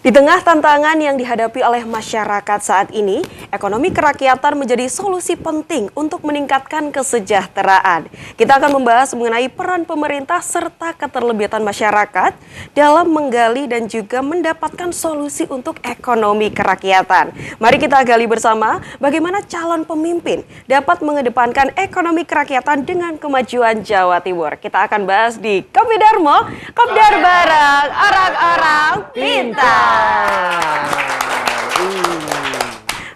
Di tengah tantangan yang dihadapi oleh masyarakat saat ini, ekonomi kerakyatan menjadi solusi penting untuk meningkatkan kesejahteraan. Kita akan membahas mengenai peran pemerintah serta keterlibatan masyarakat dalam menggali dan juga mendapatkan solusi untuk ekonomi kerakyatan. Mari kita gali bersama bagaimana calon pemimpin dapat mengedepankan ekonomi kerakyatan dengan kemajuan Jawa Timur. Kita akan bahas di Kopi Darmo, Kopdar bareng orang-orang pintar.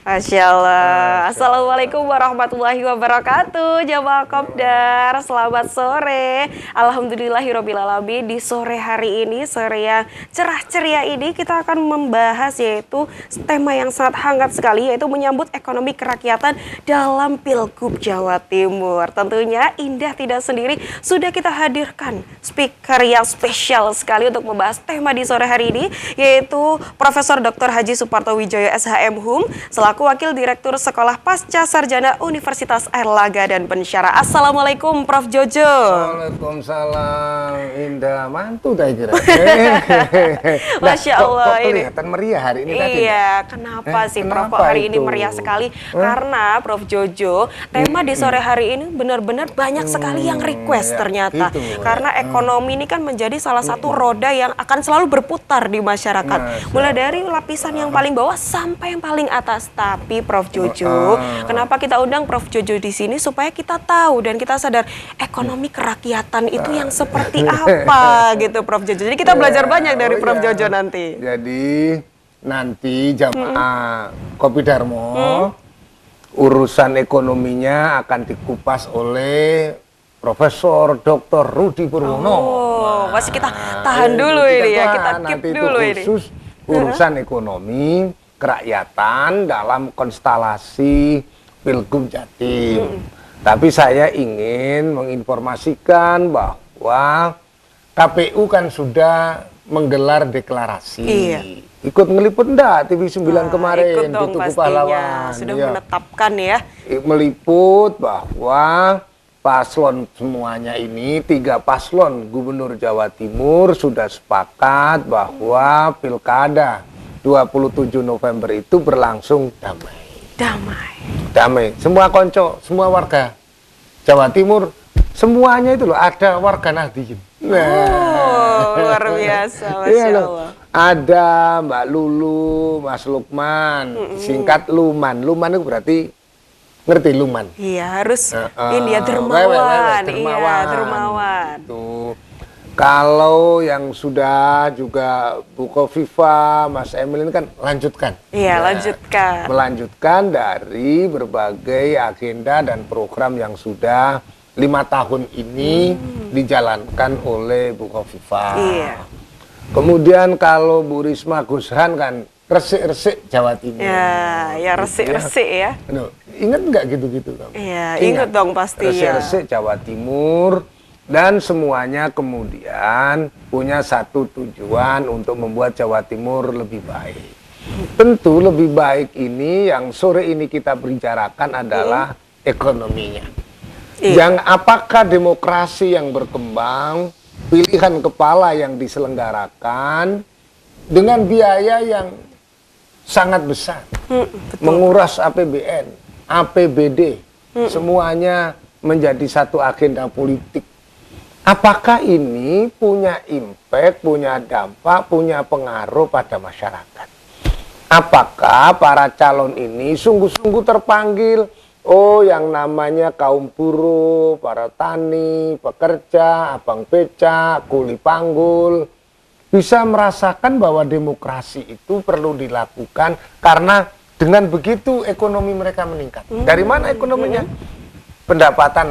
Masya Allah. Assalamualaikum warahmatullahi wabarakatuh. Jamaah Kopdar, selamat sore. Alhamdulillahirrabbilalamin. Di sore hari ini, sore yang cerah ceria ini, kita akan membahas yaitu tema yang sangat hangat sekali, yaitu menyambut ekonomi kerakyatan dalam Pilgub Jawa Timur. Tentunya Indah tidak sendiri, sudah kita hadirkan speaker yang spesial sekali untuk membahas tema di sore hari ini, yaitu Profesor Dr. Haji Suparto Wijaya SHM Hum, selaku Wakil Direktur Sekolah Pasca Sarjana Universitas Airlangga dan Pensyara. Assalamualaikum Prof. Jojo. Waalaikumsalam. Indah mantu tak kira. Masya Allah, kok kelihatan meriah hari ini tadi. Iya, kenapa sih Prof kok hari ini meriah sekali? Karena Prof Jojo, tema di sore hari ini benar-benar banyak sekali yang request ternyata. Gitu. Karena ekonomi ini kan menjadi salah satu roda yang akan selalu berputar di masyarakat. Mulai dari lapisan yang paling bawah sampai yang paling atas. Tapi Prof Jojo, kenapa kita undang Prof Jojo di sini supaya kita tahu dan kita sadar ekonomi kerakyatan itu yang seperti apa gitu Prof Jojo. Jadi kita belajar banyak dari Prof Jojo nanti. Jadi nanti jamaah Kopi Darmo urusan ekonominya akan dikupas oleh Profesor Dr. Rudi Purwono. Oh, masih kita tahan dulu ini ya, kita keep dulu ini. Khusus urusan ekonomi kerakyatan dalam konstelasi Pilgub Jatim. Tapi saya ingin menginformasikan bahwa KPU kan sudah menggelar deklarasi. Iya. Ikut ngeliput enggak TV 9 kemarin ikut dong, di Tugu pastinya. Pahlawan. Sudah Iya. menetapkan ya. Meliput bahwa paslon semuanya ini, 3 paslon Gubernur Jawa Timur sudah sepakat bahwa Pilkada 27 November itu berlangsung damai. Damai. Semua konco, semua warga Jawa Timur, semuanya itu loh, ada warga Nahdien. Oh, luar biasa, Masya Allah. Ada Mbak Lulu, Mas Lukman, singkat Luman. Luman itu berarti, ngerti Luman? Iya, harus ini ya, dermawan. Iya, dermawan. Tuh. Kalau yang sudah juga Bu Kofifa, Mas Emil ini kan lanjutkan. Iya, lanjutkan. Melanjutkan dari berbagai agenda dan program yang sudah 5 tahun ini dijalankan oleh Bu Kofifa. Iya. Kemudian kalau Bu Risma Gusran kan resik-resik Jawa Timur. Ya resik-resik ya. Ingat nggak gitu-gitu kamu? Iya, ingat dong pasti ya. Resik-resik Jawa Timur. Dan semuanya kemudian punya satu tujuan untuk membuat Jawa Timur lebih baik. Tentu lebih baik ini yang sore ini kita bicarakan adalah ekonominya. Yang apakah demokrasi yang berkembang, pilihan kepala yang diselenggarakan dengan biaya yang sangat besar. Menguras APBN, APBD, semuanya menjadi satu agenda politik. Apakah ini punya impact, punya dampak, punya pengaruh pada masyarakat? Apakah para calon ini sungguh-sungguh terpanggil, oh yang namanya kaum buruh, para tani, pekerja, abang beca, kuli panggul, bisa merasakan bahwa demokrasi itu perlu dilakukan karena dengan begitu ekonomi mereka meningkat. Dari mana ekonominya? Pendapatan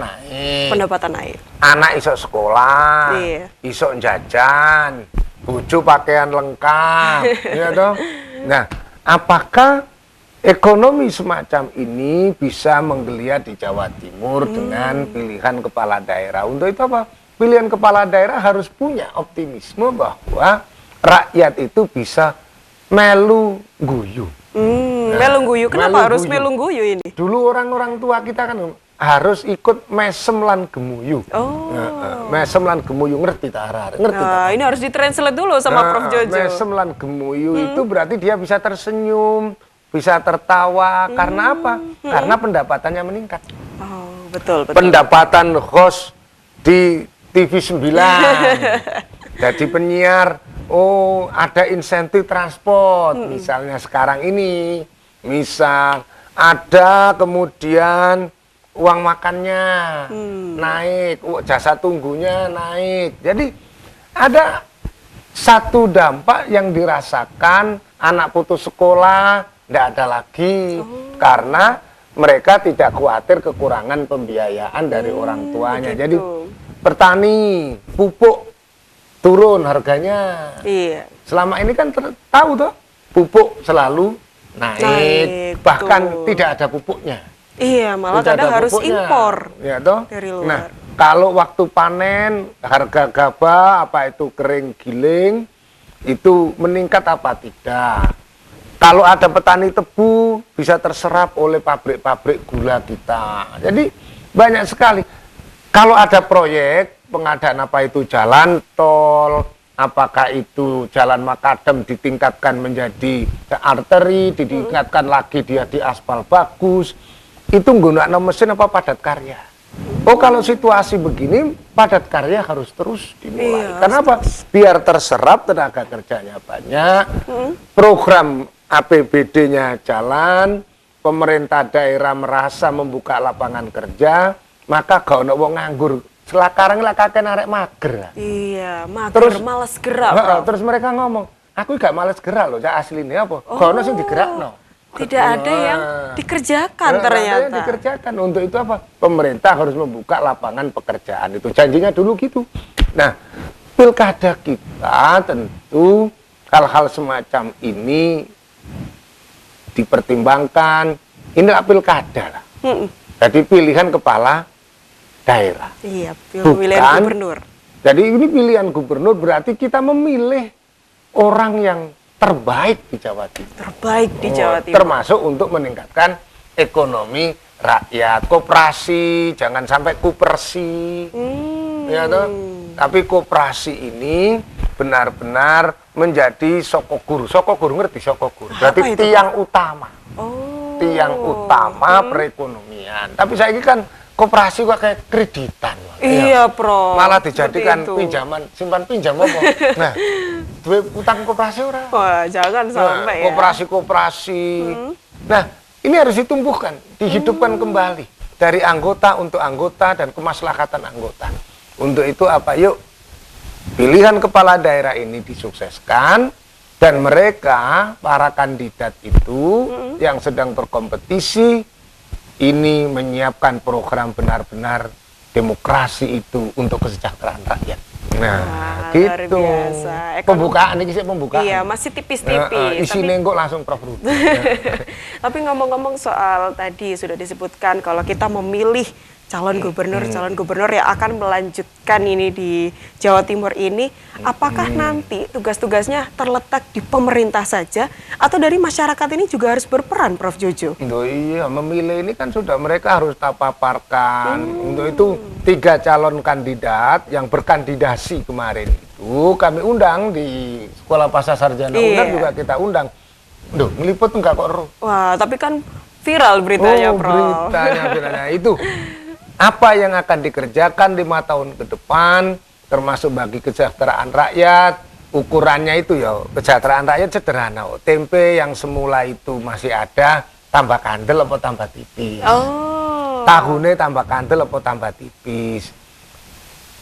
naik. Anak iso sekolah, iso jajan, bojo pakaian lengkap, ya toh. Nah, apakah ekonomi semacam ini bisa menggeliat di Jawa Timur dengan pilihan kepala daerah? Untuk itu apa? Pilihan kepala daerah harus punya optimisme bahwa rakyat itu bisa melu guyu. Melungguyu, kenapa harus melungguyu ini? Dulu orang-orang tua kita kan harus ikut mesem lan gemuyu. Oh. Mesem lan gemuyu ngerti tak arah-arah? Ngerti tak? Nah, ini harus ditranslate dulu sama Prof Jojo. Mesem lan gemuyu itu berarti dia bisa tersenyum, bisa tertawa. Karena apa? Karena pendapatannya meningkat. Oh, betul. Pendapatan host di TV 9. Jadi penyiar, oh ada insentif transport. Misalnya sekarang ini, misal ada kemudian uang makannya naik, jasa tunggunya naik. Jadi ada satu dampak yang dirasakan anak putus sekolah, tidak ada lagi. Karena mereka tidak khawatir kekurangan pembiayaan dari orang tuanya. Begitu. Jadi petani, pupuk turun harganya. Iya. Selama ini kan tahu toh, pupuk selalu naik. Bahkan tidak ada pupuknya. Iya, malah Tidak kadang ada harus pupuknya. impor Ya toh? dari luar. Nah, kalau waktu panen harga gabah apa itu kering giling itu meningkat apa tidak? Kalau ada petani tebu bisa terserap oleh pabrik-pabrik gula kita. Jadi banyak sekali. Kalau ada proyek pengadaan apa itu jalan tol, apakah itu jalan makadam ditingkatkan menjadi arteri, ditingkatkan lagi dia di aspal bagus, itu menggunakan mesin apa padat karya. Oh kalau situasi begini padat karya harus terus dimulai. Iya, Kenapa? Biar terserap tenaga kerjanya banyak, program APBD-nya jalan, pemerintah daerah merasa membuka lapangan kerja, maka gak ono wong nganggur. Sekarang lah kakek narek mager. Iya, mager, Terus males gerak. terus mereka ngomong, aku gak males gerak loh, aslinya apa? Gak ono sing digerakno. Tidak ada yang dikerjakan Nggak ada ternyata. yang dikerjakan. Untuk itu apa? Pemerintah harus membuka lapangan pekerjaan. Itu janjinya dulu gitu. Nah, pilkada kita tentu hal-hal semacam ini dipertimbangkan. Inilah pilkada lah. Jadi pilihan kepala daerah. Iya, pemilihan Bukan. gubernur. Jadi ini pilihan gubernur berarti kita memilih orang yang terbaik di Jawa Timur. Terbaik di Jawa Timur. Termasuk untuk meningkatkan ekonomi rakyat, koperasi, jangan sampai kupersi. Ya toh? Tapi koperasi ini benar-benar menjadi sokoguru. Sokoguru ngerti sokoguru? Berarti Apa itu, tiang utama. Oh. Tiang utama perekonomian. Tapi saya ini kan koperasi kok kayak kreditan. Iya, Prof. Malah Seperti dijadikan itu. pinjaman, simpan pinjam apa? Nah, duit utang koperasi ora. Wah, jangan sampai ya. Koperasi-koperasi. Nah, ini harus ditumbuhkan, dihidupkan kembali dari anggota untuk anggota dan kemaslahatan anggota. Untuk itu apa? Yuk, pilihan kepala daerah ini disukseskan dan mereka para kandidat itu yang sedang berkompetisi ini menyiapkan program benar-benar demokrasi itu untuk kesejahteraan rakyat. Nah, luar gitu. biasa. Pembukaan ini sih pembukaan. Iya, masih tipis-tipis. Isinya kok langsung Prof Rudi. Tapi ngomong-ngomong soal tadi sudah disebutkan kalau kita memilih calon gubernur yang akan melanjutkan ini di Jawa Timur ini, apakah nanti tugas-tugasnya terletak di pemerintah saja atau dari masyarakat ini juga harus berperan, Prof Jojo? Iya, memilih ini kan sudah mereka harus paparkan. Untuk itu 3 calon kandidat yang berkandidasi kemarin itu kami undang di Sekolah Pasar Sarjana Undang juga kita undang. Duh, ngeliput enggak kok, Ru? Wah, tapi kan viral beritanya, Prof. Beritanya itu. Apa yang akan dikerjakan 5 tahun ke depan, termasuk bagi kesejahteraan rakyat, ukurannya itu ya, kesejahteraan rakyat sederhana. Tempe yang semula itu masih ada, tambah kandel apa tambah tipis. Oh. Tahunya tambah kandel apa tambah tipis.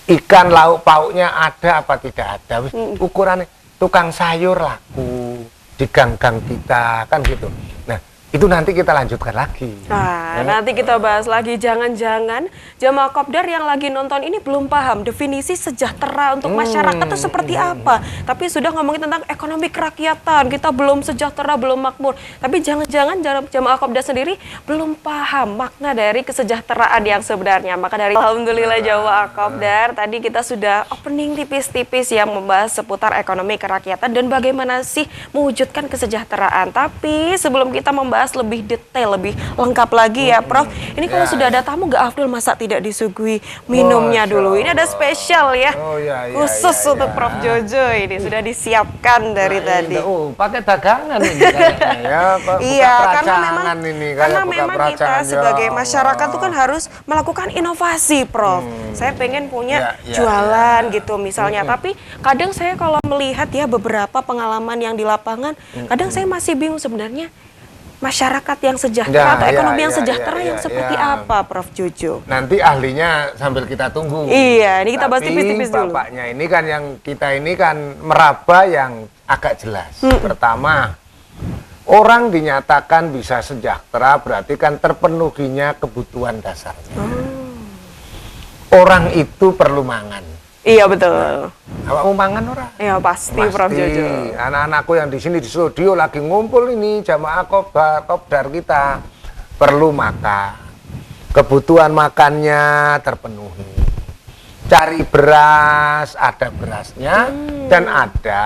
Ikan lauk pauknya ada apa tidak ada. Ukurannya tukang sayur laku di gang-gang kita, kan gitu. Nah, itu nanti kita lanjutkan lagi. Nah, nanti kita bahas lagi. Jangan-jangan jamaah Kopdar yang lagi nonton ini belum paham definisi sejahtera untuk masyarakat itu seperti apa. Tapi sudah ngomongin tentang ekonomi kerakyatan, kita belum sejahtera, belum makmur. Tapi jangan-jangan jamaah Kopdar sendiri belum paham makna dari kesejahteraan yang sebenarnya. Maka dari alhamdulillah jamaah Kopdar, tadi kita sudah opening tipis-tipis yang membahas seputar ekonomi kerakyatan dan bagaimana sih mewujudkan kesejahteraan. Tapi sebelum kita membahas membahas lebih detail, lebih lengkap lagi ya Prof. Ini kalau sudah ada tamu nggak afdol masa tidak disuguhi minumnya dulu. Ini ada spesial ya, khusus untuk Prof Jojo ini sudah disiapkan dari tadi. Pakai dagangan ini kayaknya ya. Iya, karena memang kita ya. sebagai masyarakat tuh kan harus melakukan inovasi, Prof. Saya pengen punya jualan gitu misalnya, tapi kadang saya kalau melihat ya beberapa pengalaman yang di lapangan, kadang saya masih bingung sebenarnya masyarakat yang sejahtera atau ekonomi yang sejahtera yang seperti apa, Prof Jojo? Nanti ahlinya sambil kita tunggu. Iya, ini kita bahas tipis-tipis dulu. Bapaknya ini kan yang kita ini kan meraba yang agak jelas. Pertama, orang dinyatakan bisa sejahtera berarti kan terpenuhinya kebutuhan dasarnya. Orang itu perlu mangan. Iya betul. Awak mau mangan ora? Iya pasti, Prof Jojo. Anak-anakku yang di sini di studio lagi ngumpul ini jamaah kopdar kita perlu makan. Kebutuhan makannya terpenuhi. Cari beras, ada berasnya dan ada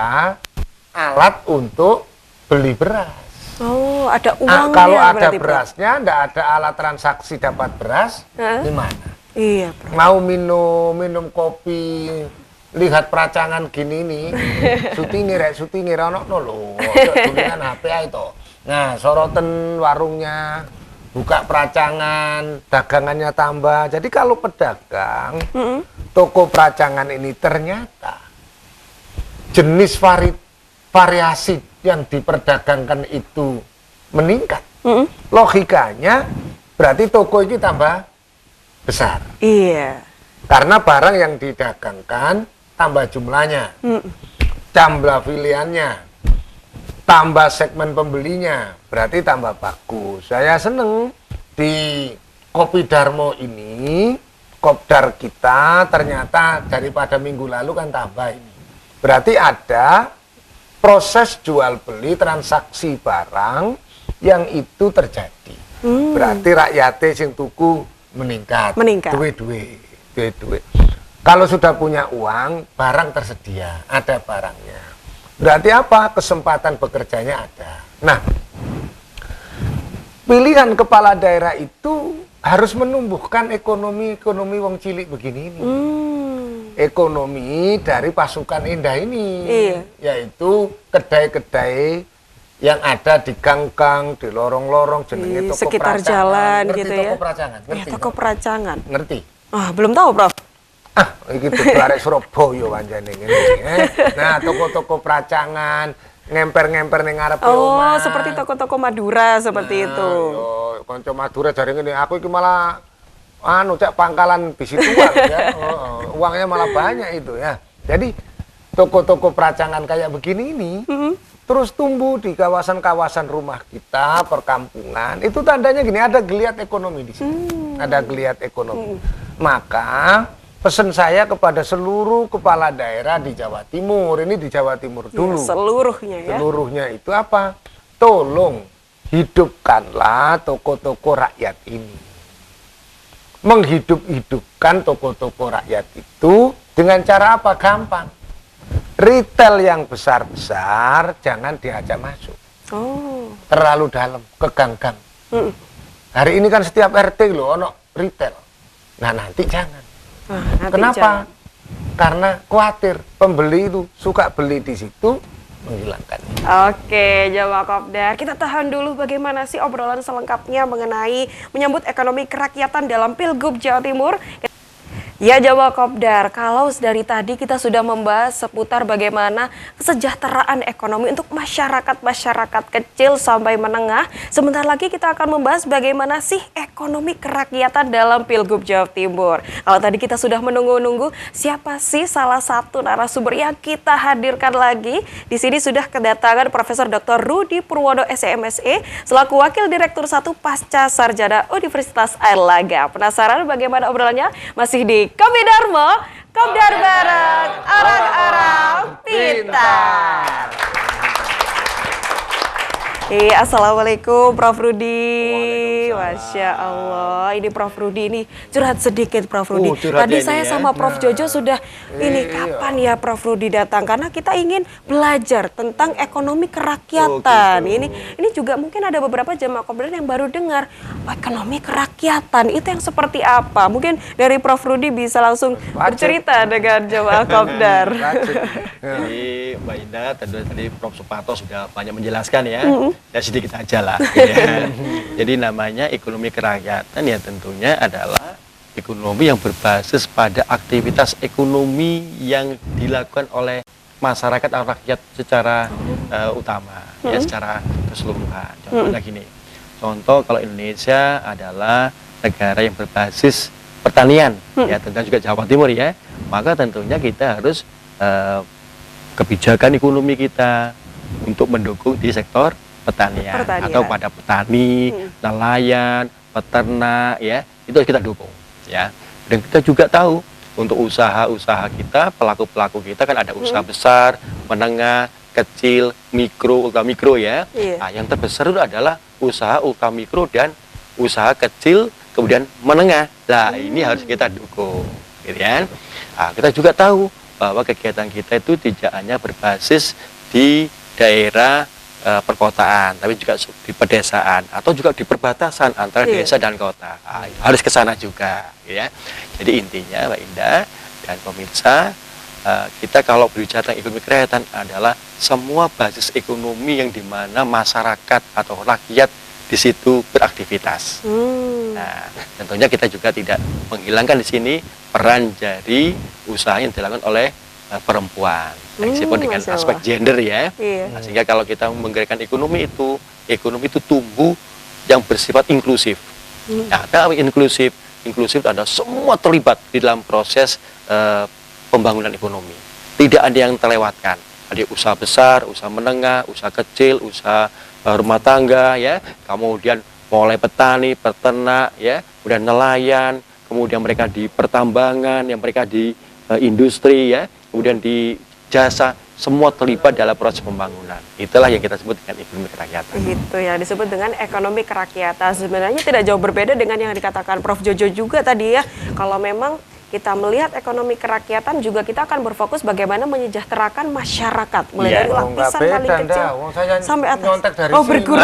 alat untuk beli beras. Oh, ada uangnya. Kalau ada berasnya, ndak ada alat transaksi dapat beras, gimana? Iya, Prof. Mau minum kopi, lihat peracangan gini nih, syuting ono lho, dengan HP itu. Nah, soroten warungnya, buka peracangan, dagangannya tambah. Jadi kalau pedagang, toko peracangan ini ternyata jenis variasi yang diperdagangkan itu meningkat. Logikanya berarti toko ini tambah besar. Iya. Karena barang yang didagangkan tambah jumlahnya, tambah pilihannya, tambah segmen pembelinya, berarti tambah bagus. Saya seneng di Kopi Darmo ini, kopdar kita ternyata daripada minggu lalu kan tambah ini. Berarti ada proses jual beli transaksi barang yang itu terjadi. Berarti rakyatnya sing tuku meningkat. Duit. Kalau sudah punya uang, barang tersedia, ada barangnya. Berarti apa? Kesempatan bekerjanya ada. Nah, pilihan kepala daerah itu harus menumbuhkan ekonomi wong cilik begini ini. Ekonomi dari pasukan indah ini, yaitu kedai-kedai yang ada di gang-gang, di lorong-lorong, jenenge toko sekitar peracangan. jalan Ngerti gitu toko ya. Peracangan? Ngerti, ya, toko peracangan. Ngerti? Belum tahu, Prof. Iki arek Surabaya pancene ngene. Nah, toko-toko peracangan ngemper-ngemper ning ngarepe omah. Seperti toko-toko Madura seperti itu. Yo, kanca Madura jare ngene, aku iki malah cek pangkalan bisi tua ya. Uangnya malah banyak itu ya. Jadi toko-toko peracangan kayak begini ini terus tumbuh di kawasan-kawasan rumah kita, perkampungan. Itu tandanya gini, ada geliat ekonomi di sini. Ada geliat ekonomi. Maka pesan saya kepada seluruh kepala daerah di Jawa Timur, ini di Jawa Timur dulu. Ya, seluruhnya ya. Seluruhnya itu apa? Tolong hidupkanlah toko-toko rakyat ini. Menghidup-hidupkan toko-toko rakyat itu dengan cara apa? Gampang. Retail yang besar-besar jangan diajak masuk. Terlalu dalam, ke gang-gang. Hari ini kan setiap RT loh ono retail. Nah, nanti jangan. Kenapa? Karena khawatir pembeli itu suka beli di situ, menghilangkan. Oke, Jawa Kopdar. Kita tahan dulu bagaimana sih obrolan selengkapnya mengenai menyambut ekonomi kerakyatan dalam Pilgub Jawa Timur. Ya Jawa Kopdar, kalau dari tadi kita sudah membahas seputar bagaimana kesejahteraan ekonomi untuk masyarakat kecil sampai menengah. Sebentar lagi kita akan membahas bagaimana sih ekonomi kerakyatan dalam Pilgub Jawa Timur. Kalau tadi kita sudah menunggu-nunggu siapa sih salah satu narasumber yang kita hadirkan lagi. Di sini sudah kedatangan Profesor Dr. Rudi Purwono SMSE selaku Wakil Direktur 1 Pasca Sarjana Universitas Airlangga. Penasaran bagaimana obrolannya? Masih di Kopi Darmo, Kopdar bareng orang-orang pintar. Iya, assalamualaikum Prof Rudi. Waalaikumsalam. Masya Allah, ini Prof Rudi ini curhat sedikit Prof Rudi. Curhat Tadi ya ini saya ya. sama Prof Jojo sudah ini Iya. kapan ya Prof Rudi datang karena kita ingin belajar tentang ekonomi kerakyatan. Ini juga mungkin ada beberapa jemaah kopdar yang baru dengar ekonomi kerakyatan itu yang seperti apa? Mungkin dari Prof Rudi bisa langsung bercerita dengan jemaah kopdar. Jadi Mbak Indah, tadi Prof Suparto sudah banyak menjelaskan ya. Ya sedikit aja lah. Ya. Jadi namanya ekonomi kerakyatan ya tentunya adalah ekonomi yang berbasis pada aktivitas ekonomi yang dilakukan oleh masyarakat atau rakyat secara utama, ya secara keseluruhan. Contohnya gini, contoh kalau Indonesia adalah negara yang berbasis pertanian, ya tentunya juga Jawa Timur ya, maka tentunya kita harus kebijakan ekonomi kita untuk mendukung di sektor pertanian. Atau pada petani, nelayan, peternak ya, itu harus kita dukung ya. Dan kita juga tahu untuk usaha-usaha kita, pelaku-pelaku kita kan ada usaha besar, menengah, kecil, mikro, ultra mikro ya. Nah, yang terbesar itu adalah usaha ultra mikro dan usaha kecil kemudian menengah. Nah, ini harus kita dukung, gitu kan? Nah, kita juga tahu bahwa kegiatan kita itu tidak hanya berbasis di daerah perkotaan, tapi juga di pedesaan atau juga di perbatasan antara desa dan kota. Nah, harus ke sana juga, ya. Jadi intinya, Mbak Indah dan pemirsa, kita kalau berbicara tentang ekonomi kerakyatan adalah semua basis ekonomi yang dimana masyarakat atau rakyat di situ beraktivitas. Nah, tentunya kita juga tidak menghilangkan di sini peran dari usaha yang dilakukan oleh perempuan, meskipun dengan aspek gender ya. Nah, sehingga kalau kita menggerakkan ekonomi itu tumbuh yang bersifat inklusif. Nah, inklusif adalah semua terlibat di dalam proses pembangunan ekonomi. Tidak ada yang terlewatkan. Ada usaha besar, usaha menengah, usaha kecil, usaha rumah tangga ya, kemudian mulai petani, peternak ya, kemudian nelayan, kemudian mereka di pertambangan, yang mereka di industri ya, kemudian di jasa, semua terlibat dalam proses pembangunan. Itulah yang kita sebut dengan ekonomi kerakyatan. Gitu ya, disebut dengan ekonomi kerakyatan. Sebenarnya tidak jauh berbeda dengan yang dikatakan Prof Jojo juga tadi ya. Kalau memang kita melihat ekonomi kerakyatan juga kita akan berfokus bagaimana menyejahterakan masyarakat mulai dari lapisan paling kecil sampai atas. Berguru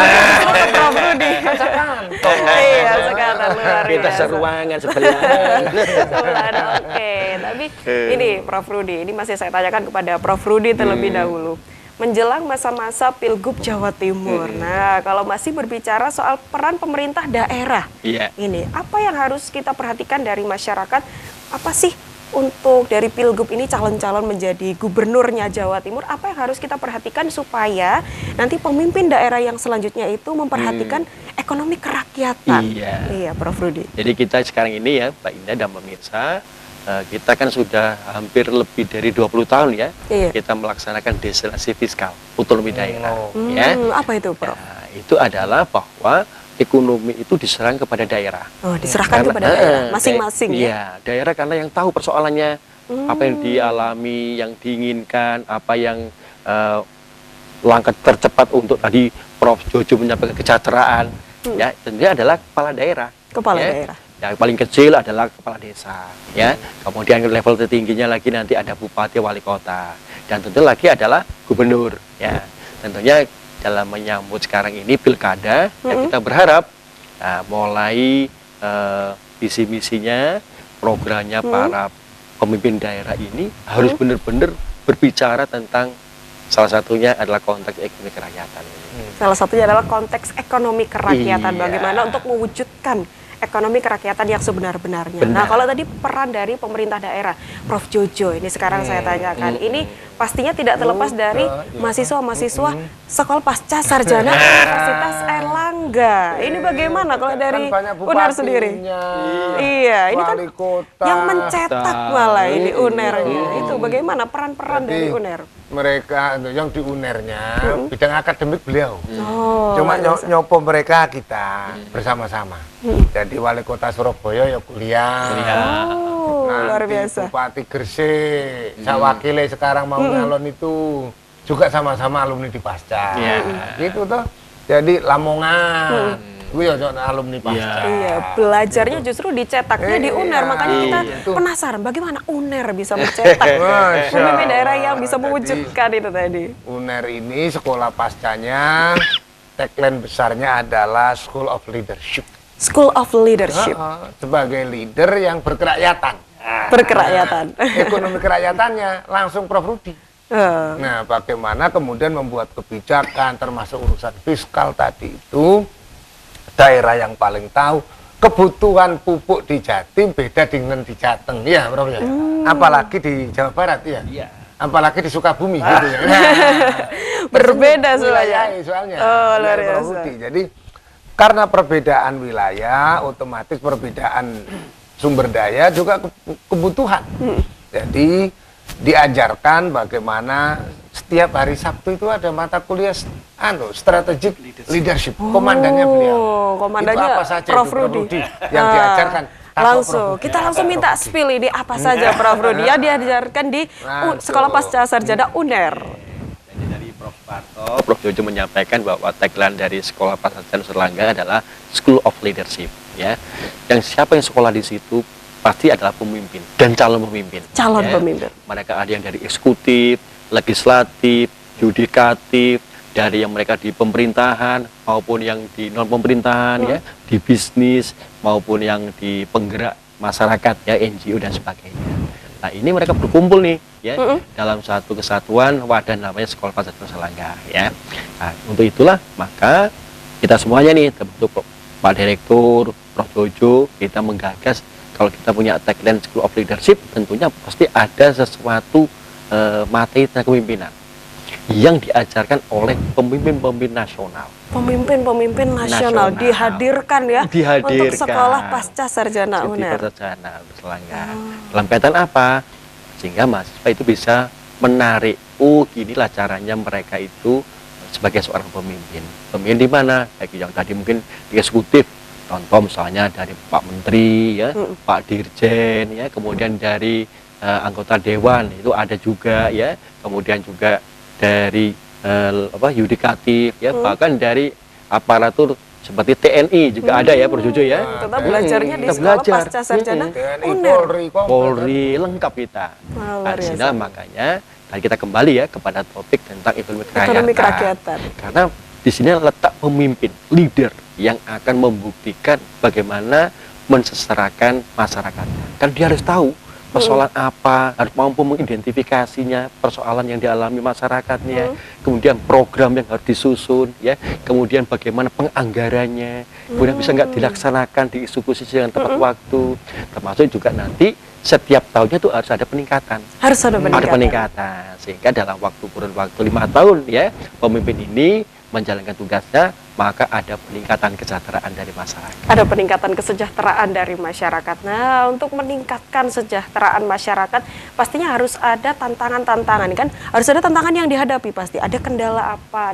Prof Rudi. Iya, sekarang luar biasa. Kita seruangan sebelah. Oke, tapi ini Prof Rudi, ini masih saya tanyakan kepada Prof Rudi terlebih dahulu. Menjelang masa-masa Pilgub Jawa Timur. Nah, kalau masih berbicara soal peran pemerintah daerah, ini apa yang harus kita perhatikan dari masyarakat? Apa sih untuk dari Pilgub ini calon-calon menjadi gubernurnya Jawa Timur? Apa yang harus kita perhatikan supaya nanti pemimpin daerah yang selanjutnya itu memperhatikan ekonomi kerakyatan? Iya, Prof Rudi. Jadi kita sekarang ini ya, Mbak Indah dan pemirsa, kita kan sudah hampir lebih dari 20 tahun ya, kita melaksanakan desentralisasi fiskal, otonomi daerah. Apa itu, Prof? Nah, itu adalah bahwa ekonomi itu diserahkan kepada daerah. Diserahkan kepada daerah masing-masing ya? Iya, daerah karena yang tahu persoalannya, apa yang dialami, yang diinginkan, apa yang langkah tercepat untuk tadi Prof Jojo menyampaikan kesejahteraan, ya tentunya adalah kepala daerah. Kepala daerah. Yang paling kecil adalah kepala desa, ya. Kemudian level tertingginya lagi nanti ada bupati, wali kota, dan tentu lagi adalah gubernur, ya. Tentunya dalam menyambut sekarang ini pilkada, ya kita berharap mulai visi misinya, programnya para pemimpin daerah ini harus benar-benar berbicara tentang salah satunya adalah konteks ekonomi kerakyatan. Salah satunya adalah konteks ekonomi kerakyatan, bagaimana untuk mewujudkan ekonomi kerakyatan yang sebenar-benarnya. Nah, kalau tadi peran dari pemerintah daerah, Prof Jojo, ini sekarang saya tanyakan, ini pastinya tidak terlepas dari mahasiswa-mahasiswa sekolah pasca sarjana Universitas Airlangga. Ini bagaimana kalau dari UNER sendiri? Iya, ini kan yang mencetak malah ini UNER-nya. Itu bagaimana peran-peran dari UNER? Mereka yang di UNER-nya bidang akademik beliau. Cuma nyopo mereka kita bersama-sama. Jadi wali kota Surabaya ya kuliah. Luar biasa. Bupati Gresik, Sawakile sekarang mau nyalon itu juga sama-sama alumni di Pasca. Gitu toh. Jadi Lamongan. Gue ya alumni pasca. Iya, belajarnya justru dicetaknya di UNER, makanya kita itu. penasaran bagaimana UNER bisa mencetak pemimpin daerah yang bisa mewujudkan itu tadi. UNER ini sekolah pascanya, tagline besarnya adalah School of Leadership. School of Leadership. Sebagai leader yang berkerakyatan. Berkerakyatan. Ekonomi kerakyatannya langsung Prof. Rudi. Nah, bagaimana kemudian membuat kebijakan termasuk urusan fiskal tadi itu, daerah yang paling tahu kebutuhan pupuk di Jatim beda dengan di Jateng, ya, Prof. Ya. Apalagi di Jawa Barat, ya. Iya. Apalagi di Sukabumi, gitu ya. Nah, Berbeda wilayah soalnya. soalnya. Oh, luar Wilayah Prof. biasa. Rudi. Jadi karena perbedaan wilayah, otomatis perbedaan sumber daya juga kebutuhan. Jadi diajarkan bagaimana setiap hari Sabtu itu ada mata kuliah strategic leadership. Komandannya beliau. Komandannya Itu apa saja Prof. itu, Rudi. yang diajarkan. Langsung, kita langsung minta spill ini apa saja Prof. Rudi yang diajarkan di Sekolah Pasca Sarjana UNER. Jadi dari Prof. Parto, Prof. Jojo menyampaikan bahwa tagline dari Sekolah Pasca Sarjana Serlangga adalah School of Leadership, ya. Yang siapa yang sekolah di situ pasti adalah pemimpin dan calon pemimpin. Calon ya. pemimpin. Mereka ada yang dari eksekutif, legislatif, yudikatif, dari yang mereka di pemerintahan maupun yang di non pemerintahan, ya, di bisnis maupun yang di penggerak masyarakat, ya, NGO dan sebagainya. Nah, ini mereka berkumpul nih, ya, dalam satu kesatuan wadah namanya Sekolah Pasca Sarjana Serlangga, ya. Nah, untuk itulah maka kita semuanya nih terbentuk Pak Direktur, Prof. Jojo, kita menggagas kalau kita punya tagline School of Leadership, tentunya pasti ada sesuatu materi tentang kepemimpinan yang diajarkan oleh pemimpin-pemimpin nasional. Pemimpin-pemimpin nasional dihadirkan ya untuk Sekolah Pasca Sarjana UNER. Sarjana Serlangga. Dalam kaitan apa? Sehingga mahasiswa itu bisa menarik, inilah caranya mereka itu sebagai seorang pemimpin. Pemimpin di mana? Kayak yang tadi mungkin di eksekutif, contoh misalnya dari Pak Menteri, ya, Pak Dirjen, ya, kemudian dari anggota Dewan itu ada juga, ya, kemudian juga dari yudikatif, ya, bahkan dari aparatur seperti TNI juga ada, ya, Prof. Jojo, ya. Kita belajarnya di Kita Sekolah belajar. Pasca Sarjana TNI, UNER. Polri lengkap kita. Luar biasa. Sehingga makanya tadi kita kembali, ya, kepada topik tentang ekonomi kerakyatan. Ekonomi kerakyatan. Karena di sini letak pemimpin, leader yang akan membuktikan bagaimana mensejahterakan masyarakat. Kan dia harus tahu persoalan apa, harus mampu mengidentifikasinya, persoalan yang dialami masyarakatnya, kemudian program yang harus disusun, ya, kemudian bagaimana penganggarannya, kemudian bisa nggak dilaksanakan, dieksekusi dengan tepat waktu, termasuk juga nanti setiap tahunnya itu harus ada peningkatan. Harus ada peningkatan. Ada peningkatan, sehingga dalam kurun waktu 5 tahun, ya, pemimpin ini menjalankan tugasnya, maka ada peningkatan kesejahteraan dari masyarakat. Ada peningkatan kesejahteraan dari masyarakat. Nah, untuk meningkatkan kesejahteraan masyarakat, pastinya harus ada tantangan-tantangan, kan? Harus ada tantangan yang dihadapi pasti. Ada kendala apa?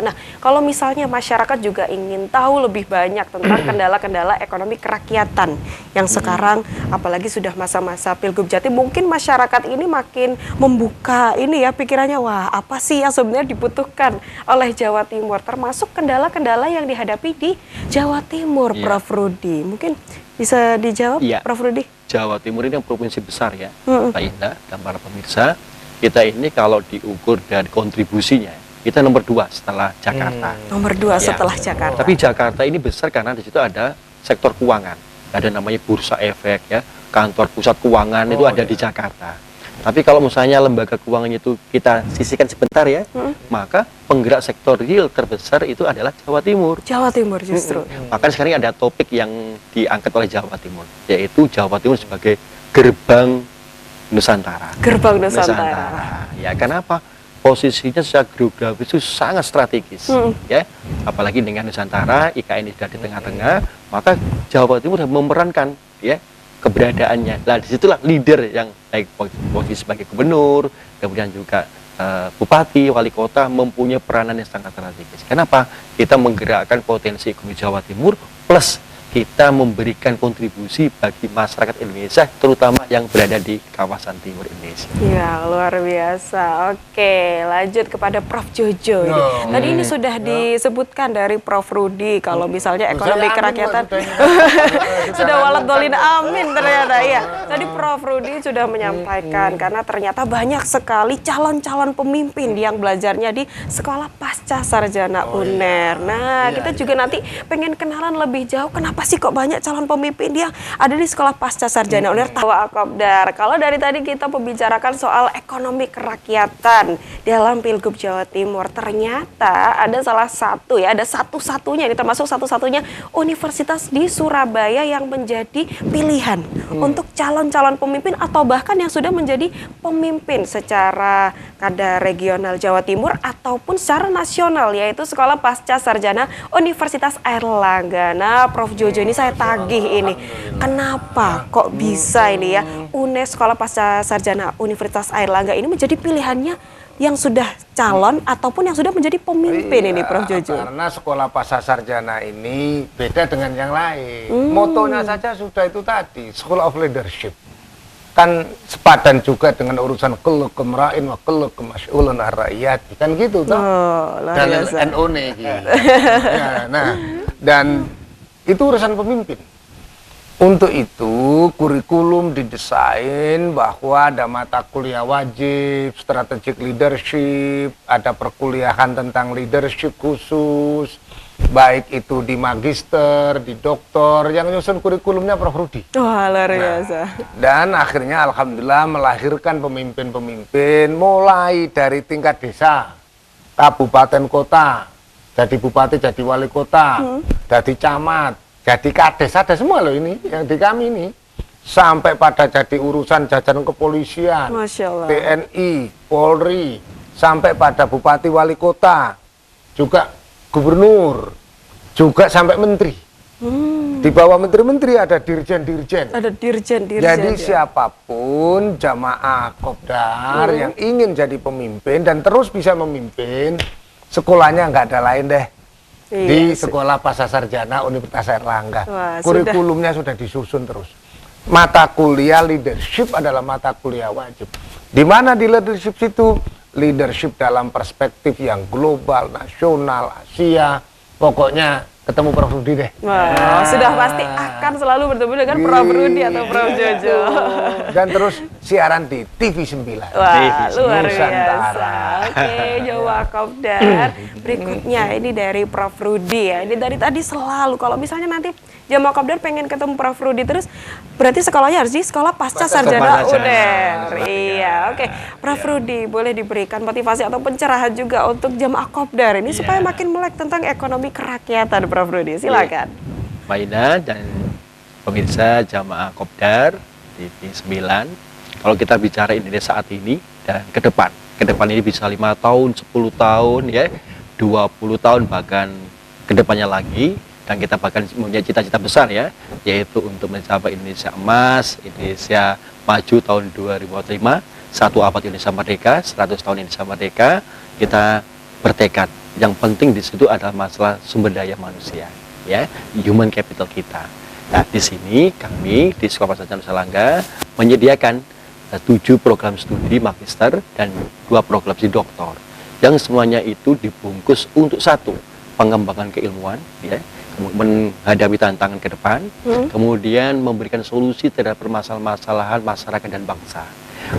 Nah, kalau misalnya masyarakat juga ingin tahu lebih banyak tentang kendala-kendala ekonomi kerakyatan yang sekarang, apalagi sudah masa-masa Pilgub Jatim, mungkin masyarakat ini makin membuka ini ya pikirannya, wah, apa sih yang sebenarnya dibutuhkan oleh Jawa Timur, termasuk kendala-kendala yang dihadapi di Jawa Timur, Prof. Rudi. Mungkin bisa dijawab, Prof. Rudi? Jawa Timur ini yang provinsi besar, ya, Pak Indah dan para pemirsa. Kita ini kalau diukur dari kontribusinya, kita nomor 2 setelah Jakarta. Nomor 2 setelah Jakarta. Tapi Jakarta ini besar karena di situ ada sektor keuangan. Ada namanya Bursa Efek, ya, kantor pusat keuangan itu ada di Jakarta. Tapi kalau misalnya lembaga keuangan itu kita sisihkan sebentar, ya, maka penggerak sektor real terbesar itu adalah Jawa Timur. Jawa Timur justru. Maka sekarang ada topik yang diangkat oleh Jawa Timur, yaitu Jawa Timur sebagai gerbang Nusantara. Gerbang Nusantara. Ya, kenapa? Posisinya secara geografis itu sangat strategis, ya. Apalagi dengan Nusantara, IKN ini sudah di tengah-tengah, maka Jawa Timur memerankan, ya, keberadaannya. Nah, disitulah leader yang baik posisi sebagai gubernur, kemudian juga bupati, wali kota mempunyai peranan yang sangat strategis. Kenapa? Kita menggerakkan potensi ekonomi Jawa Timur plus kita memberikan kontribusi bagi masyarakat Indonesia, terutama yang berada di kawasan timur Indonesia. Ya, luar biasa. Oke, lanjut kepada Prof. Jojo. Tadi ini sudah disebutkan dari Prof. Rudi, kalau misalnya ekonomi kerakyatan sudah walat dolin amin ternyata ya. Tadi Prof. Rudi sudah menyampaikan karena ternyata banyak sekali calon-calon pemimpin yang belajarnya di sekolah pasca sarjana UNER. Nah, kita juga nanti pengen kenalan lebih jauh kenapa sih kok banyak calon pemimpin yang ada di sekolah pasca sarjana UNER. Kopdar, kalau dari tadi kita membicarakan soal ekonomi kerakyatan dalam Pilgub Jawa Timur, ternyata ada salah satu ya, ada satu-satunya ini termasuk satu-satunya universitas di Surabaya yang menjadi pilihan untuk calon-calon pemimpin atau bahkan yang sudah menjadi pemimpin secara kadar regional Jawa Timur ataupun secara nasional, yaitu Sekolah Pasca Sarjana Universitas Airlangga. Nah, Prof. Jojo ini saya tagih ini, kenapa kok bisa ini ya UNES Sekolah Pasca Sarjana Universitas Airlangga ini menjadi pilihannya yang sudah calon ataupun yang sudah menjadi pemimpin ini, Prof. Jojo? Karena Sekolah Pasca Sarjana ini beda dengan yang lain. Motonya saja sudah itu tadi, School of Leadership. Kan sepadan juga dengan urusan keluk kemrain wa keluk kemasyulun ar-rakyat, kan gitu toh. Dan NU gitu. Ya, nah, dan itu urusan pemimpin. Untuk itu kurikulum didesain bahwa ada mata kuliah wajib, strategic leadership, ada perkuliahan tentang leadership khusus, baik itu di magister, di doktor, yang nyusun kurikulumnya Prof. Rudi. Wah, luar biasa. Dan akhirnya alhamdulillah melahirkan pemimpin-pemimpin mulai dari tingkat desa, kabupaten kota, jadi bupati, jadi wali kota, jadi camat, jadi kades, ada semua loh ini yang di kami ini, sampai pada jadi urusan jajaran kepolisian, Masya Allah. TNI, Polri, sampai pada bupati wali kota, juga gubernur, juga sampai menteri. Di bawah menteri-menteri ada dirjen-dirjen. Ada dirjen-dirjen. Jadi ya. siapapun jamaah kopdar yang ingin jadi pemimpin dan terus bisa memimpin, sekolahnya nggak ada lain deh. Di Sekolah Pasca Sarjana Universitas Airlangga. Wah, kurikulumnya sudah disusun terus. Mata kuliah leadership adalah mata kuliah wajib. Di mana di leadership situ? Leadership dalam perspektif yang global, nasional, Asia. Pokoknya ketemu Prof. Rudi deh. Wah, sudah pasti akan selalu bertemu dengan Prof. Rudi atau Prof. Jojo. Dan terus siaran di TV 9. Wah, luar Nusantara. biasa. Oke, Jawa Kopdar. Berikutnya ini dari Prof. Rudi ya. Ini dari tadi selalu kalau misalnya nanti Jawa Kopdar pengen ketemu Prof. Rudi terus, berarti sekolahnya harus di Sekolah Pasca Sarjana UNER. Iya, oke. Prof. Rudi, boleh diberikan motivasi atau pencerahan juga untuk jamaah Kopdar ini supaya makin melek tentang ekonomi kerakyatan, Prof. Rudi. Silakan. Mbak Ina dan pemirsa jamaah Kopdar TV 9, kalau kita bicara Indonesia saat ini dan ke depan ini bisa 5 tahun, 10 tahun ya, 20 tahun bahkan ke depannya lagi, dan kita bahkan punya cita-cita besar ya, yaitu untuk mencapai Indonesia emas, Indonesia maju tahun 2045, 1 abad Indonesia merdeka, 100 tahun Indonesia merdeka. Kita bertekad. Yang penting di situ adalah masalah sumber daya manusia, ya, human capital kita. Nah, di sini kami di Sekolah Pasca Sarjana Airlangga menyediakan 7 program studi magister dan 2 program studi doktor, yang semuanya itu dibungkus untuk satu, pengembangan keilmuan, ya, menghadapi tantangan ke depan, kemudian memberikan solusi terhadap permasalahan-masalahan masyarakat dan bangsa.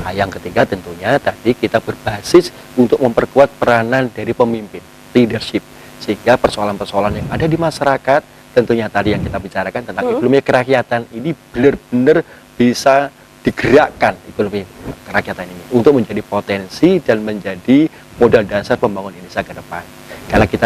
Nah, yang ketiga tentunya tadi kita berbasis untuk memperkuat peranan dari pemimpin, leadership, sehingga persoalan-persoalan yang ada di masyarakat, tentunya tadi yang kita bicarakan tentang ekonomi kerakyatan ini benar-benar bisa digerakkan ekonomi kerakyatan ini untuk menjadi potensi dan menjadi modal dasar pembangunan Indonesia ke depan. Karena kita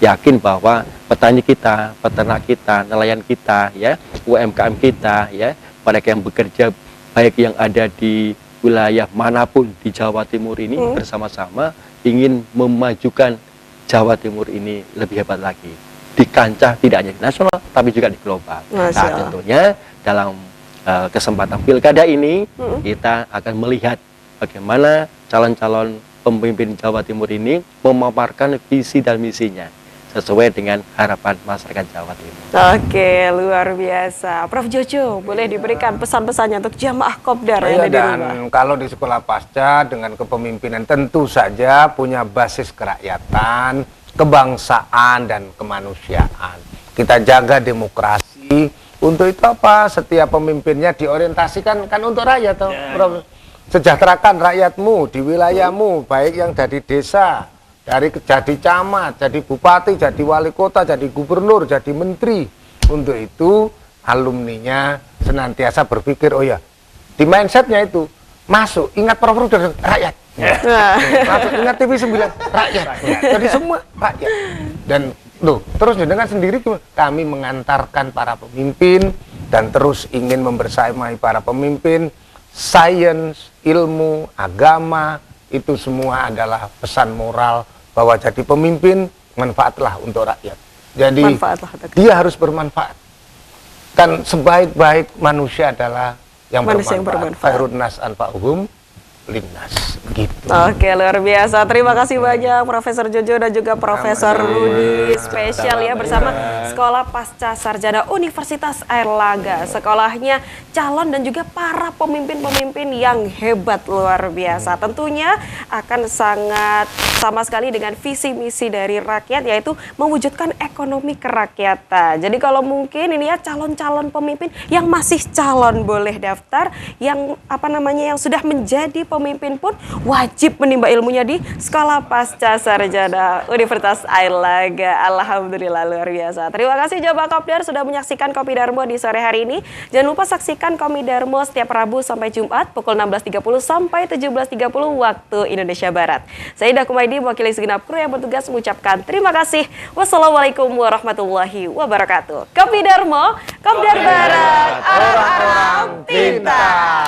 yakin bahwa petani kita, peternak kita, nelayan kita, ya, UMKM kita, ya, mereka yang bekerja baik yang ada di wilayah manapun di Jawa Timur ini bersama-sama ingin memajukan Jawa Timur ini lebih hebat lagi di kancah tidak hanya nasional tapi juga di global. Nah, tentunya dalam kesempatan pilkada ini kita akan melihat bagaimana calon-calon pemimpin Jawa Timur ini memaparkan visi dan misinya, sesuai dengan harapan masyarakat Jawa Timur. Oke, luar biasa. Prof Jojo, boleh diberikan pesan-pesannya untuk jamaah Kopdar yang ada di rumah? Dan kalau di sekolah pasca dengan kepemimpinan tentu saja punya basis kerakyatan, kebangsaan, dan kemanusiaan. Kita jaga demokrasi. Untuk itu apa? Setiap pemimpinnya diorientasikan kan untuk rakyat, toh, Prof. Sejahterakan rakyatmu di wilayahmu, baik yang dari desa, jadi camat, jadi bupati, jadi wali kota, jadi gubernur, jadi menteri. Untuk itu alumninya senantiasa berpikir, oh ya, di mindsetnya itu masuk, ingat Prof dari rakyat. Masuk, ingat TV 9 rakyat. Jadi semua rakyat. Dan loh, terus dengan sendiri kami mengantarkan para pemimpin dan terus ingin membersamai para pemimpin. Sains, ilmu, agama, itu semua adalah pesan moral bahwa jadi pemimpin manfaatlah untuk rakyat. Jadi dia harus bermanfaat. Kan sebaik-baik manusia adalah yang bermanfaat. Khairun nas anfa'uhum linnas. Gitu. Oke, luar biasa. Terima kasih banyak Profesor Jojo dan juga Profesor Rudi spesial ya bersama Sekolah Pasca Sarjana Universitas Airlangga. Sekolahnya calon dan juga para pemimpin-pemimpin yang hebat luar biasa. Tentunya akan sangat sama sekali dengan visi misi dari rakyat, yaitu mewujudkan ekonomi kerakyatan. Jadi kalau mungkin ini ya calon-calon pemimpin yang masih calon boleh daftar, yang yang sudah menjadi pemimpin pun wajib menimba ilmunya di Sekolah Pasca Sarjana Universitas Airlangga. Alhamdulillah, luar biasa. Terima kasih Jamaah Kopdar sudah menyaksikan Kopi Darmo di sore hari ini. Jangan lupa saksikan Kopi Darmo setiap Rabu sampai Jumat pukul 16.30 sampai 17.30 waktu Indonesia Barat. Saya Ida Kumaidi, mewakili segenap kru yang bertugas mengucapkan terima kasih. Wassalamualaikum warahmatullahi wabarakatuh. Kopi Darmo, Kopdar bareng orang-orang pintar.